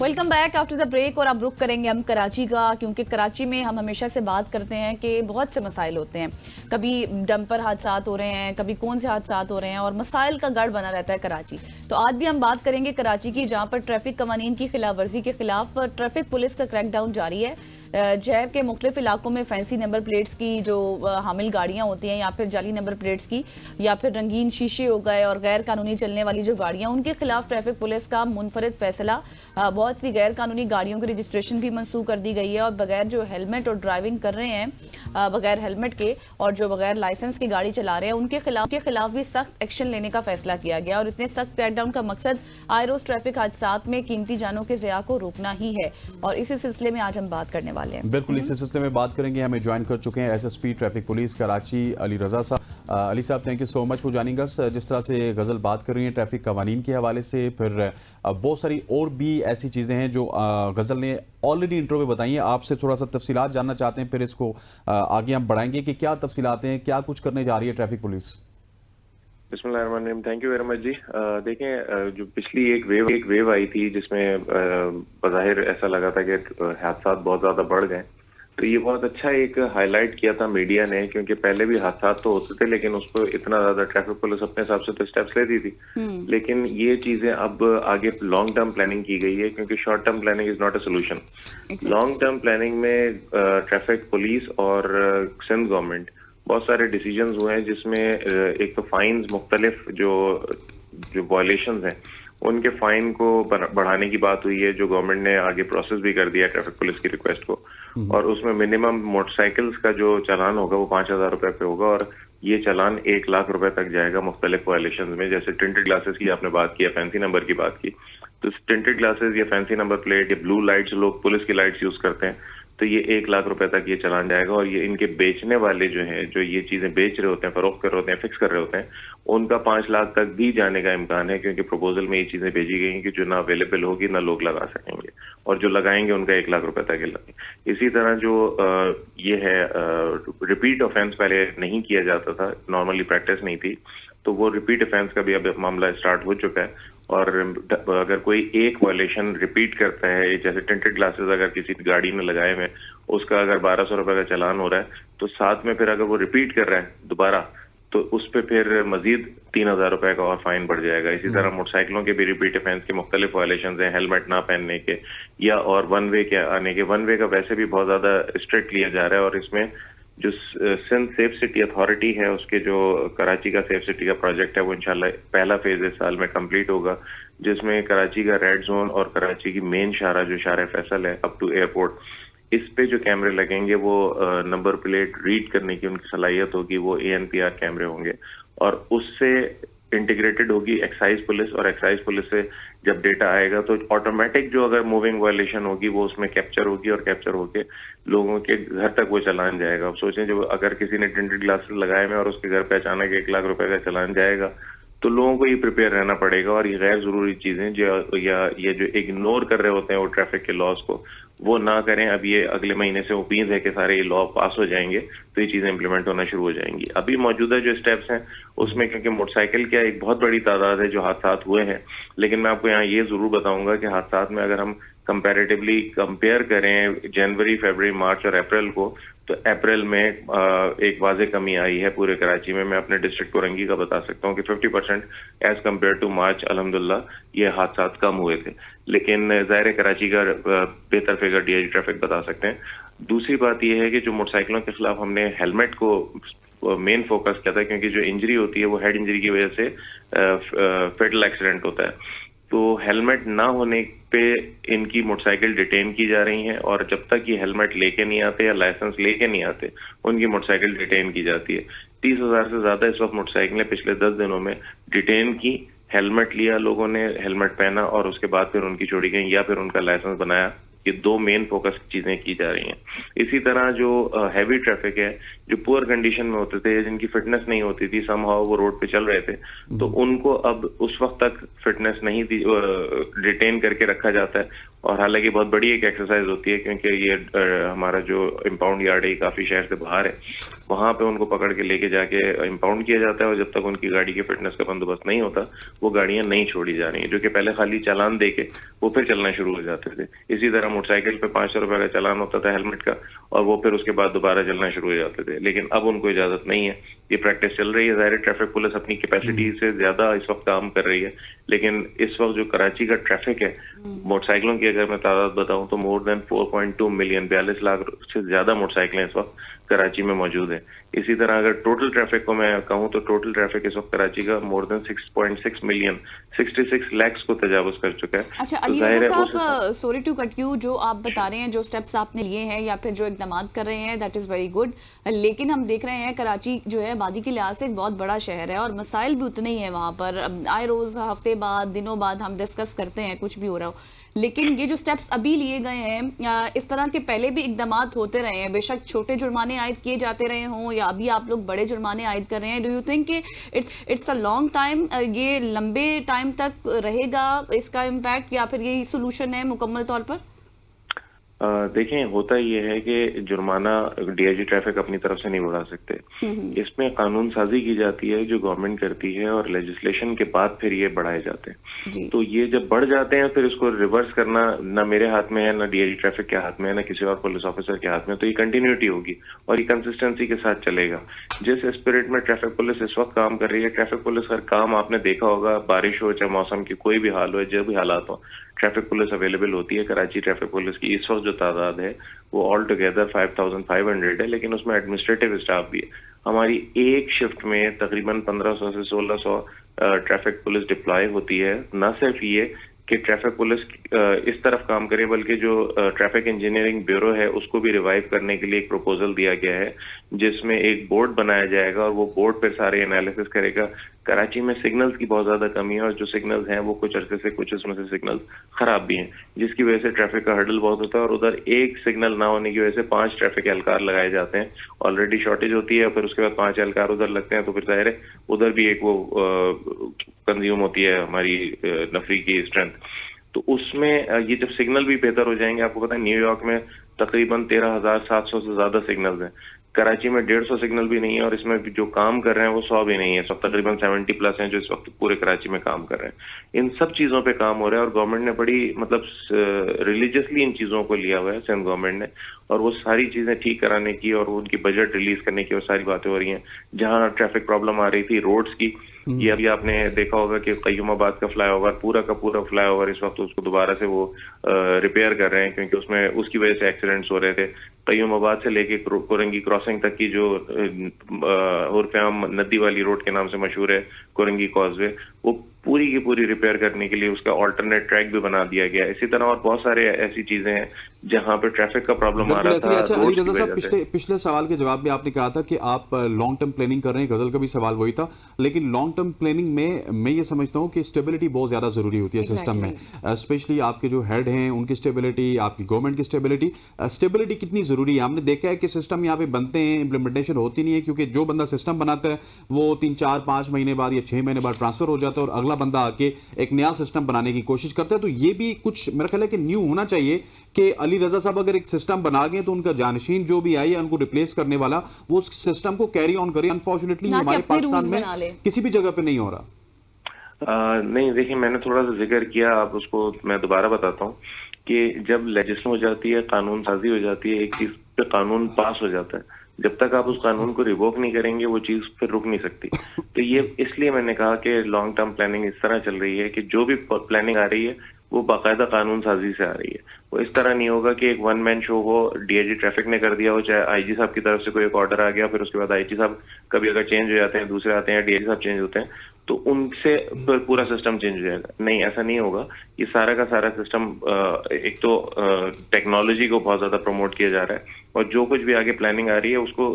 Welcome back after the break. और अब रुक करेंगे हम कराची का, क्योंकि कराची में हम हमेशा से बात करते हैं कि बहुत से मसाइल होते हैं। कभी डंपर हादसात हो रहे हैं, कभी कौन से हादसात हो रहे हैं और मसाइल का गढ़ बना रहता है कराची। तो आज भी हम बात करेंगे कराची की, जहां पर ट्रैफिक कवानीन की खिलाफ वर्जी के खिलाफ ट्रैफिक पुलिस का क्रैकडाउन जारी है। शहर के मुख्तलिफ इलाकों में फैंसी नंबर प्लेट्स की जो हामिल गाड़ियां होती हैं, या फिर जाली नंबर प्लेट्स की, या फिर रंगीन शीशे हो गए और गैर कानूनी चलने वाली जो गाड़ियां, उनके खिलाफ ट्रैफिक पुलिस का मुनफरिद फैसला। बहुत सी गैर कानूनी गाड़ियों की रजिस्ट्रेशन भी मंसूख कर दी गई है और बगैर जो हेलमेट और ड्राइविंग कर रहे हैं बगैर हेलमेट के, और जो बगैर लाइसेंस की गाड़ी चला रहे हैं, उनके खिलाफ भी सख्त एक्शन लेने का फैसला किया गया। और इतने सख्त क्रैकडाउन का मकसद आए रोज ट्रैफिक हादसात में कीमती जानों के ज़िया को रोकना ही है। और इसी सिलसिले में आज हम बात करने वाले हैं। बिल्कुल इसी सिलसिले में बात करेंगे। हमें ज्वाइन कर चुके हैं SSP traffic police Karachi Ali Raza sahab. Ali sahab, thank you so much for joining us. जिस तरह से गजल बात कर रही हैं ट्रैफिक कवानीन के हवाले से, फिर बहुत सारी और भी ऐसी चीज़ें हैं जो गजल ने ऑलरेडी इंट्रो में बताई हैं। आपसे थोड़ा सा तफसीलात जानना चाहते हैं, फिर इसको आगे हम बढ़ाएंगे कि क्या तफसीलात हैं, क्या कुछ करने जा रही है ट्रैफिक पुलिस। बिस्मिल्लाहिर्रहमानिर्रहीम। थैंक यू वेरी मच जी। देखें, जो पिछली एक वेव आई थी जिसमें बज़ाहिर ऐसा लगा था कि हादसा बहुत ज्यादा बढ़ गए, तो ये बहुत अच्छा एक हाईलाइट किया था मीडिया ने, क्योंकि पहले भी हादसा तो होते थे लेकिन उस पर इतना ज्यादा ट्रैफिक पुलिस अपने हिसाब से तो स्टेप्स लेती थी। लेकिन ये चीजें अब आगे लॉन्ग टर्म प्लानिंग की गई है, क्योंकि short term planning is not a solution. Long term planning में ट्रैफिक पुलिस और सिंध गवर्नमेंट बहुत सारे डिसीजंस हुए हैं, जिसमें एक तो फाइन्स मुख्तलिफ जो वायलेशंस हैं उनके फाइन को बढ़ाने की बात हुई है, जो गवर्नमेंट ने आगे प्रोसेस भी कर दिया ट्रैफिक पुलिस की रिक्वेस्ट को। और उसमें मिनिमम मोटरसाइकिल्स का जो चालान होगा वो 5,000 रुपए पे होगा, और ये चालान 1 लाख रुपए तक जाएगा मुख्तलिफ वायलेशंस में। जैसे टिंटेड ग्लासेस की आपने बात की, फैंसी नंबर की बात की, तो टिंटेड ग्लासेस या फैंसी नंबर प्लेट या ब्लू लाइट्स, लोग पुलिस की लाइट्स यूज करते हैं, तो ये 1 लाख रुपए तक ये चलान जाएगा। और ये इनके बेचने वाले जो हैं, जो ये चीजें बेच रहे होते हैं, फरोख्त कर रहे होते हैं, फिक्स कर रहे होते हैं, उनका 5 लाख तक भी जाने का इम्कान है, क्योंकि प्रपोजल में ये चीजें भेजी गई हैं कि जो ना अवेलेबल होगी ना लोग लगा सकेंगे, और जो लगाएंगे उनका 1 लाख रुपए तक लगेंगे। इसी तरह जो ये है रिपीट ऑफेंस पहले नहीं किया जाता था, नॉर्मली प्रैक्टिस नहीं थी, तो वो रिपीट ऑफेंस का भी अब मामला स्टार्ट हो चुका है। और अगर कोई एक वायलेशन रिपीट करता है, जैसे टिंटेड ग्लासेस अगर किसी गाड़ी में लगाए हुए, उसका अगर 1,200 रुपए का चालान हो रहा है, तो साथ में फिर अगर वो रिपीट कर रहा है दोबारा, तो उस पे फिर मजीद 3,000 रुपए का और फाइन बढ़ जाएगा। इसी तरह मोटरसाइकिलों के भी रिपीट ऑफेंस के मुख्तलिफ वायलेशन हैं, हेलमेट ना पहनने के या और वन वे के आने के। वन वे का वैसे भी बहुत ज्यादा स्ट्रिक्ट लिया जा रहा है, और इसमें जो सिंध सेफ सिटी अथॉरिटी है, उसके जो कराची का सेफ सिटी का प्रोजेक्ट है, वो इंशाल्लाह पहला फेज इस साल में कंप्लीट होगा, जिसमें कराची का रेड जोन और कराची की मेन शारा जो शारा फैसल है अप टू एयरपोर्ट, इस पे जो कैमरे लगेंगे वो नंबर प्लेट रीड करने की उनकी सलाहियत होगी, वो ANPR कैमरे होंगे, और उससे इंटीग्रेटेड होगी एक्साइज पुलिस, और एक्साइज पुलिस से जब डेटा आएगा तो ऑटोमेटिक जो अगर मूविंग वायलेशन होगी वो उसमें कैप्चर होगी, और कैप्चर होके लोगों के घर तक वो चालान जाएगा। अब सोचें, जो अगर किसी ने टिंटेड ग्लासेस लगाए में और उसके घर पे अचानक 1 लाख रुपए का चालान जाएगा, तो लोगों को ये प्रिपेयर रहना पड़ेगा। और ये गैर जरूरी चीजें जो या ये जो इग्नोर कर रहे होते हैं वो ट्रैफिक के लॉस को, वो ना करें। अब ये अगले महीने से उम्मीद है कि सारे ये लॉ पास हो जाएंगे, तो ये चीजें इंप्लीमेंट होना शुरू हो जाएंगी। अभी मौजूदा जो स्टेप्स हैं उसमें, क्योंकि मोटरसाइकिल क्या एक बहुत बड़ी तादाद है जो हादसा हुए हैं, लेकिन मैं आपको यहाँ ये जरूर बताऊंगा कि हादसा में अगर हम कंपैरेटिवली कंपेयर करें जनवरी, फरवरी, मार्च और अप्रैल को, तो अप्रैल में एक वाज़े कमी आई है पूरे कराची में। मैं अपने डिस्ट्रिक्ट कोरंगी का बता सकता हूँ कि 50% एज कम्पेयर टू मार्च अल्हम्दुलिल्लाह ये हादसा कम हुए थे। लेकिन ज़ाहिर कराची का बेहतर फिगर DIG ट्रैफिक बता सकते हैं। दूसरी बात यह है कि जो मोटरसाइकिलों के खिलाफ हमने हेलमेट को मेन फोकस किया था, क्योंकि जो इंजरी होती है वो हेड इंजरी की वजह से फेटल एक्सीडेंट होता है, तो हेलमेट ना होने पे इनकी मोटरसाइकिल डिटेन की जा रही हैं, और जब तक ये हेलमेट लेके नहीं आते या लाइसेंस लेके नहीं आते, उनकी मोटरसाइकिल डिटेन की जाती है। 30,000 से ज्यादा इस वक्त मोटरसाइकिलें पिछले 10 दिनों में डिटेन की, हेलमेट लिया लोगों ने, हेलमेट पहना और उसके बाद फिर उनकी छोड़ी गई या फिर उनका लाइसेंस बनाया। ये 2 मेन फोकस चीजें की जा रही हैं। इसी तरह जो हैवी ट्रैफिक है, जो पुअर कंडीशन में होते थे, जिनकी फिटनेस नहीं होती थी, समहाउ वो रोड पे चल रहे थे, तो उनको अब उस वक्त तक फिटनेस नहीं रिटेन करके रखा जाता है। और हालांकि बहुत बड़ी एक एक्सरसाइज होती है, क्योंकि ये हमारा जो इम्पाउंड यार्ड है काफी शहर से बाहर है, वहां पे उनको पकड़ के लेके जाके इम्पाउंड किया जाता है, और जब तक उनकी गाड़ी की फिटनेस का बंदोबस्त नहीं होता वो गाड़ियां नहीं छोड़ी जा रही हैं, जो कि पहले खाली चालान दे के वो फिर चलना शुरू हो जाते थे। इसी तरह मोटरसाइकिल पे 500 रुपए का चालान होता था हेलमेट का, और वो फिर उसके बाद दोबारा चलना शुरू हो जाते थे, लेकिन अब उनको इजाजत नहीं है। ये प्रैक्टिस चल रही है, ज़ाहिर ट्रैफिक पुलिस अपनी कैपेसिटी से ज्यादा इस वक्त काम कर रही है, लेकिन इस वक्त जो कराची का ट्रैफिक है, मोटरसाइकिलों की अगर मैं तादाद बताऊं तो मोर देन 4.2 मिलियन, 42 लाख से ज्यादा मोटरसाइकिलें इस वक्त कराची में मौजूद है। इसी तरह अगर टोटल ट्रैफिक को मैं कहूं तो टोटल ट्रैफिक इस वक्त कराची का मोर देन 6.6 मिलियन, 66 लाख को तजावुज कर चुका है। अच्छा अली रज़ा साहब, सॉरी टू कट यू, जो आप बता रहे हैं, जो स्टेप्स आपने लिए हैं या फिर जो इकदाम कर रहे हैं, दैट इज़ वेरी गुड, लेकिन हम देख रहे हैं कराची जो है आबादी के लिहाज से एक बहुत बड़ा शहर है और मसाइल भी उतने ही है वहाँ पर। आए रोज़, हफ्ते बाद, दिनों बाद हम डिस्कस करते हैं कुछ भी हो रहा हो, लेकिन ये जो स्टेप्स अभी लिए गए हैं, इस तरह के पहले भी इकदाम होते रहे हैं, बेशक छोटे जुर्माने आयद किए जाते रहे हों या अभी आप लोग बड़े जुर्माने आयद कर रहे हैं। डू यू थिंक कि इट्स अ लॉन्ग टाइम, ये लंबे टाइम तक रहेगा इसका इम्पैक्ट, या फिर यही सोल्यूशन है मुकम्मल तौर पर? देखें, होता ये है कि जुर्माना डीआईजी ट्रैफिक अपनी तरफ से नहीं बढ़ा सकते, इसमें कानून साजी की जाती है जो गवर्नमेंट करती है, और लेजिस्लेशन के बाद फिर ये बढ़ाए जाते हैं। तो ये जब बढ़ जाते हैं फिर इसको रिवर्स करना ना मेरे हाथ में है, ना डीआईजी ट्रैफिक के हाथ में है, ना किसी और पुलिस ऑफिसर के हाथ में। तो ये कंटिन्यूटी होगी और ये कंसिस्टेंसी के साथ चलेगा। जिस स्पिरिट में ट्रैफिक पुलिस इस वक्त काम कर रही है, ट्रैफिक पुलिस हर काम आपने देखा होगा, बारिश हो चाहे मौसम की कोई भी हाल हो, जो भी हालात हो, ट्रैफिक पुलिस अवेलेबल होती है। कराची ट्रैफिक पुलिस की इस वक्त जो तादाद है वो ऑल टुगेदर 5500 है, लेकिन उसमें एडमिनिस्ट्रेटिव स्टाफ भी है। हमारी एक शिफ्ट में तकरीबन 1500 से 1600 ट्रैफिक पुलिस डिप्लॉय होती है। न सिर्फ ये कि ट्रैफिक पुलिस इस तरफ काम करे, बल्कि जो ट्रैफिक इंजीनियरिंग ब्यूरो है उसको भी रिवाइव करने के लिए एक प्रपोजल दिया गया है, जिसमें एक बोर्ड बनाया जाएगा और वो बोर्ड पर सारे एनालिसिस करेगा। कराची में सिग्नल्स की बहुत ज्यादा कमी है, और जो सिग्नल्स हैं वो कुछ अरसे से कुछ उसमें से सिग्नल्स खराब भी हैं, जिसकी वजह से ट्रैफिक का हर्डल बहुत होता है, और उधर एक सिग्नल ना होने की वजह से 5 ट्रैफिक एहलकार लगाए जाते हैं। ऑलरेडी शॉर्टेज होती है, फिर उसके बाद 5 एहलकार उधर लगते हैं, तो फिर जाहिर है उधर भी एक वो कंज्यूम होती है हमारी नफरी की स्ट्रेंथ। तो उसमें ये जब सिग्नल भी बेहतर हो जाएंगे, आपको पता है न्यूयॉर्क में तकरीबन 13,700 से ज्यादा सिग्नल्स हैं, कराची में 150 सिग्नल भी नहीं है, और इसमें जो काम कर रहे हैं वो 100 भी नहीं है। सब तकरीबन 70 प्लस हैं जो इस वक्त पूरे कराची में काम कर रहे हैं। इन सब चीजों पे काम हो रहा है, और गवर्नमेंट ने बड़ी रिलीजियसली इन चीजों को लिया हुआ है, सिंध गवर्नमेंट ने, और वो सारी चीजें ठीक कराने की और उनकी बजट रिलीज करने की और सारी बातें हो रही हैं। जहां ट्रैफिक प्रॉब्लम आ रही थी रोड्स की, ये अभी आपने देखा होगा कि कय्यूमाबाद का फ्लाईओवर, पूरा का पूरा फ्लाईओवर इस वक्त उसको दोबारा से वो रिपेयर कर रहे हैं, क्योंकि उसमें उसकी वजह से एक्सीडेंट्स हो रहे थे। कय्यूमाबाद से लेके कोरंगी क्रॉसिंग तक की जो उर्फियाम नदी वाली रोड के नाम से मशहूर है, कोरंगी कॉजवे, वो पूरी की पूरी रिपेयर करने के लिए उसका ऑल्टरनेट ट्रैक भी बना दिया गया है। इसी तरह और बहुत सारे ऐसी चीजें हैं जहां पे ट्रैफिक का प्रॉब्लम आ रहा था। अच्छा अली रज़ा साहब, पिछले सवाल के जवाब में आपने कहा था कि आप लॉन्ग टर्म प्लानिंग कर रहे हैं, गजल का भी सवाल वही था, लेकिन लॉन्ग टर्म प्लानिंग में मैं ये समझता हूँ कि स्टेबिलिटी बहुत ज्यादा जरूरी होती है सिस्टम में, स्पेशली आपके जो हेड हैं उनकी स्टेबिलिटी, आपकी गवर्नमेंट की स्टेबिलिटी। स्टेबिलिटी कितनी जरूरी है? हमने देखा है कि सिस्टम यहाँ पे बनते हैं, इंप्लीमेंटेशन होती नहीं है, क्योंकि जो बंदा सिस्टम बनाता है वो 3, 4, 5 महीने बाद या 6 महीने बाद ट्रांसफर हो जाता है, और अगला बंदा आके एक नया सिस्टम बनाने की कोशिश करता है। तो ये भी कुछ मेरा ख्याल है कि न्यू होना चाहिए कि अली रज़ा साहब अगर एक सिस्टम बना गए तो उनका जानशीन जो भी आई है उनको रिप्लेस करने वाला, वो उस सिस्टम को कैरी ऑन करे। अनफॉर्चुनेटली हमारे पाकिस्तान में किसी भी जगह पे नहीं हो रहा। नहीं, देखिए मैंने थोड़ा सा जिक्र किया, आप उसको मैं दोबारा बताता हूँ कि जब लेजिस्लेशन हो जाती है, कानून साजी हो जाती है, एक चीज पे कानून पास हो जाता है, जब तक आप उस कानून को रिवोक नहीं करेंगे वो चीज फिर रुक नहीं सकती। तो ये इसलिए मैंने कहा कि लॉन्ग टर्म प्लानिंग इस तरह चल रही है कि जो भी प्लानिंग आ रही है वो बाकायदा कानून साजी से आ रही है। वो इस तरह नहीं होगा कि एक वन मैन शो हो, डीआईजी ट्रैफिक ने कर दिया हो, चाहे आईजी साहब की तरफ से कोई एक ऑर्डर आ गया, फिर उसके बाद आईजी साहब कभी अगर चेंज हो जाते हैं, दूसरे आते हैं, डीआईजी साहब चेंज होते हैं, तो उनसे फिर पूरा सिस्टम चेंज हो जाएगा। नहीं, ऐसा नहीं होगा। ये सारा का सारा सिस्टम, एक तो टेक्नोलॉजी को बहुत ज्यादा प्रमोट किया जा रहा है, और जो कुछ भी आगे प्लानिंग आ रही है उसको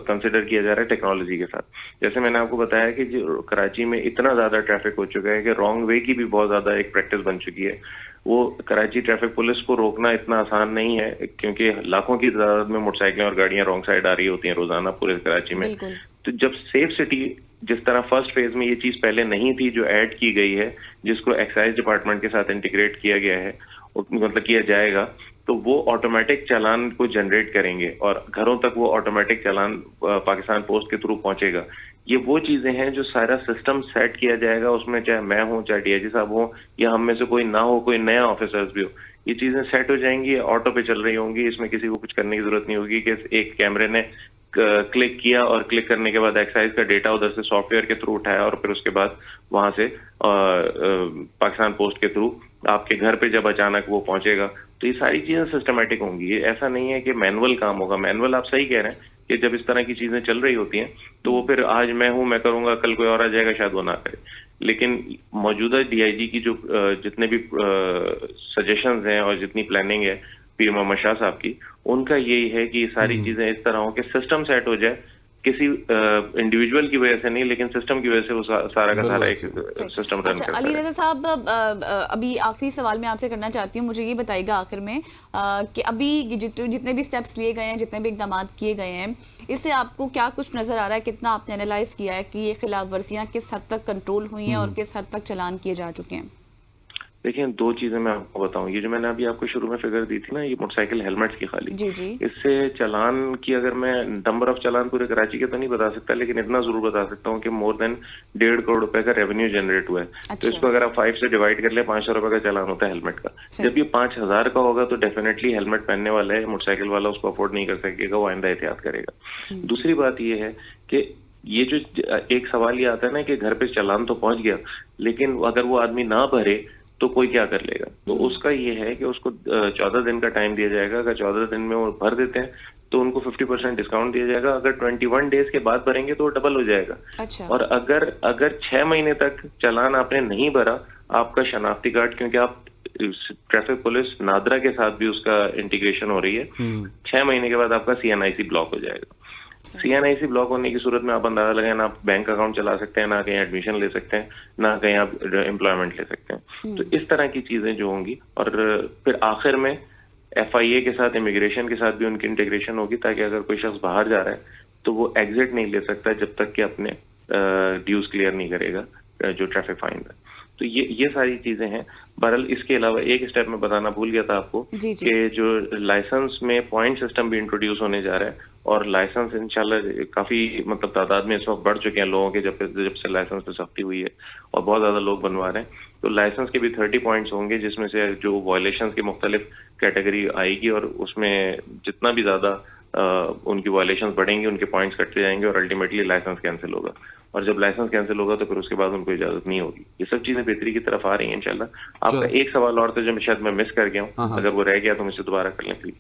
कंसिडर किया जा रहा है टेक्नोलॉजी के साथ। जैसे मैंने आपको बताया कि जो कराची में इतना ज्यादा ट्रैफिक हो चुका है कि रॉन्ग वे की भी बहुत ज्यादा एक प्रैक्टिस बन चुकी है। वो कराची ट्रैफिक पुलिस को रोकना इतना आसान नहीं है, क्योंकि लाखों की तादाद में मोटरसाइकिलें और गाड़ियां रॉन्ग साइड आ रही होती हैं रोजाना पूरे कराची में। बिल्कुल। तो जब सेफ सिटी जिस तरह फर्स्ट फेज में ये चीज पहले नहीं थी, जो ऐड की गई है, जिसको एक्साइज डिपार्टमेंट के साथ इंटीग्रेट किया गया है, मतलब किया जाएगा, तो वो ऑटोमेटिक चालान को जनरेट करेंगे और घरों तक वो ऑटोमेटिक चालान पाकिस्तान पोस्ट के थ्रू पहुंचेगा। ये वो चीजें हैं जो सारा सिस्टम सेट किया जाएगा, उसमें चाहे मैं हूं, चाहे डीआईजी साहब हो, या हम में से कोई ना हो, कोई नया ऑफिसर्स भी हो, ये चीजें सेट हो जाएंगी, ऑटो पे चल रही होंगी। इसमें किसी को कुछ करने की जरूरत नहीं होगी कि एक कैमरे ने क्लिक किया और क्लिक करने के बाद एक्साइज का डेटा उधर से सॉफ्टवेयर के थ्रू उठाया और फिर उसके बाद वहां से पाकिस्तान पोस्ट के थ्रू आपके घर पे जब अचानक वो पहुंचेगा, तो ये सारी चीजें सिस्टमेटिक होंगी। ये ऐसा नहीं है कि मैनुअल काम होगा। मैनुअल आप सही कह रहे हैं कि जब इस तरह की चीजें चल रही होती हैं तो वो फिर आज मैं हूं, मैं करूंगा, कल कोई और आ जाएगा, शायद वो ना करे। लेकिन मौजूदा डीआईजी की जो जितने भी सजेशंस हैं और जितनी प्लानिंग है पीर मोहम्मद शाह साहब की, उनका यही है कि सारी चीजें इस तरह हो कि सिस्टम सेट हो जाए, किसी इंडिविजुअल की वजह से नहीं, लेकिन सिस्टम की वजह से वो सारा का सारा एक सिस्टम रन करता है। अली रज़ा साहब, अभी आखिरी सवाल मैं आपसे करना चाहती हूँ, मुझे ये बताइएगा आखिर में कि अभी जितने भी स्टेप्स लिए गए हैं, जितने भी इकदाम किए गए हैं, इससे आपको क्या कुछ नजर आ रहा है, कितना आपने एनालाइज किया है कि ये खिलाफ वर्जियां किस हद तक कंट्रोल हुई हैं और किस हद तक चालान किए जा चुके हैं? देखिए, दो चीजें मैं आपको बताऊं। ये जो मैंने अभी आपको शुरू में फिगर दी थी ना, ये मोटरसाइकिल हेलमेट्स की खाली, जी जी। इससे चालान की अगर मैं नंबर ऑफ चालान पूरे कराची के तो नहीं बता सकता, लेकिन इतना जरूर बता सकता हूँ कि मोर देन 1.5 करोड़ रुपए का रेवेन्यू जनरेट हुआ है। अच्छा। तो इसको अगर आप 5 से डिवाइड कर ले, 500 रुपए का चालान होता है हेलमेट का। जब ये 5000 का होगा तो डेफिनेटली हेलमेट पहनने वाला है मोटरसाइकिल वाला उसको अफोर्ड नहीं कर सकेगा, वो आइंदा एहतियात करेगा। दूसरी बात ये है कि ये जो एक सवाल ये आता है ना कि घर पे चालान तो पहुंच गया, लेकिन अगर वो आदमी ना भरे तो कोई क्या कर लेगा। तो उसका ये है कि उसको 14 दिन का टाइम दिया जाएगा। अगर 14 दिन में वो भर देते हैं तो उनको 50% डिस्काउंट दिया जाएगा। अगर 21 डेज के बाद भरेंगे तो वो डबल हो जाएगा। अच्छा। और अगर 6 महीने तक चालान आपने नहीं भरा, आपका शनाख्ती कार्ड, क्योंकि आप ट्रैफिक पुलिस नादरा के साथ भी उसका इंटीग्रेशन हो रही है, 6 महीने के बाद आपका सीएनआईसी ब्लॉक हो जाएगा। सीएनआईसी ब्लॉक होने की सूरत में आप अंदाजा लगाएं, ना आप बैंक अकाउंट चला सकते हैं, ना कहीं एडमिशन ले सकते हैं, ना कहीं आप एम्प्लॉयमेंट ले सकते हैं। तो इस तरह की चीजें जो होंगी, और फिर आखिर में एफआईए के साथ, इमिग्रेशन के साथ भी उनकी इंटीग्रेशन होगी, ताकि अगर कोई शख्स बाहर जा रहा है तो वो एग्जिट नहीं ले सकता जब तक कि अपने ड्यूज क्लियर नहीं करेगा, जो ट्रैफिक फाइन है। तो ये सारी चीजें हैं। बहरहाल इसके अलावा एक स्टेप में बताना भूल गया था आपको कि जो लाइसेंस में पॉइंट सिस्टम भी इंट्रोड्यूस होने जा रहा है, और लाइसेंस इंशाल्लाह काफी मतलब तादाद में इस वक्त बढ़ चुके हैं लोगों के, जब से लाइसेंस पे सख्ती हुई है और बहुत ज्यादा लोग बनवा रहे हैं। तो लाइसेंस के भी 30 पॉइंट्स होंगे, जिसमें से जो वायलेशंस की मुख्तलिफ कैटेगरी आएगी, और उसमें जितना भी ज्यादा उनकी वायलेशंस बढ़ेंगी, उनके पॉइंट्स कटते जाएंगे और अल्टीमेटली लाइसेंस कैंसिल होगा। और जब लाइसेंस कैंसिल होगा तो फिर उसके बाद उनको इजाजत नहीं होगी। ये सब चीजें बेहतरी की तरफ आ रही हैं इंशाल्लाह। आपका एक सवाल और था जो शायद मैं मिस कर गया हूँ, अगर वो रह गया तो मुझसे दोबारा कर लें प्लीज।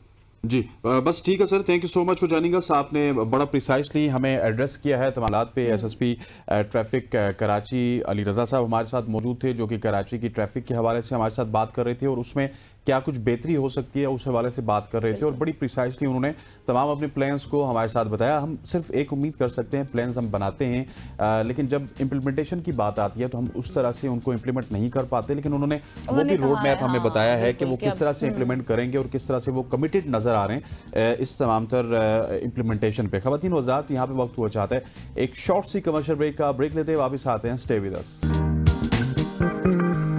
जी बस ठीक है sir, thank you so much for joining अस। आपने बड़ा प्रिसाइसली हमें एड्रेस किया है तमालात पे। एसएसपी ट्रैफिक कराची अली रज़ा साहब हमारे साथ मौजूद थे, जो कि कराची की ट्रैफिक के हवाले से हमारे साथ बात कर रहे थे और उसमें क्या कुछ बेहतरी हो सकती है उस हवाले से बात कर रहे थे, और बड़ी प्रिसाइसली उन्होंने तमाम अपने प्लान्स को हमारे साथ बताया। हम सिर्फ एक उम्मीद कर सकते हैं, प्लान्स हम बनाते हैं लेकिन जब इम्प्लीमेंटेशन की बात आती है तो हम उस तरह से उनको इम्प्लीमेंट नहीं कर पाते, लेकिन उन्होंने वो भी रोड मैप हमें बताया है कि वो किस तरह से इम्प्लीमेंट करेंगे और किस तरह से वो कमिटेड नजर आ रहे हैं इस तमाम तर इम्प्लीमेंटेशन पे। ख़वातीन व हज़रात, यहाँ पे वक्त हुआ चाहता है एक शॉर्ट सी कमर्शियल ब्रेक का। ब्रेक लेते हुए वापस आते हैं। Stay with us.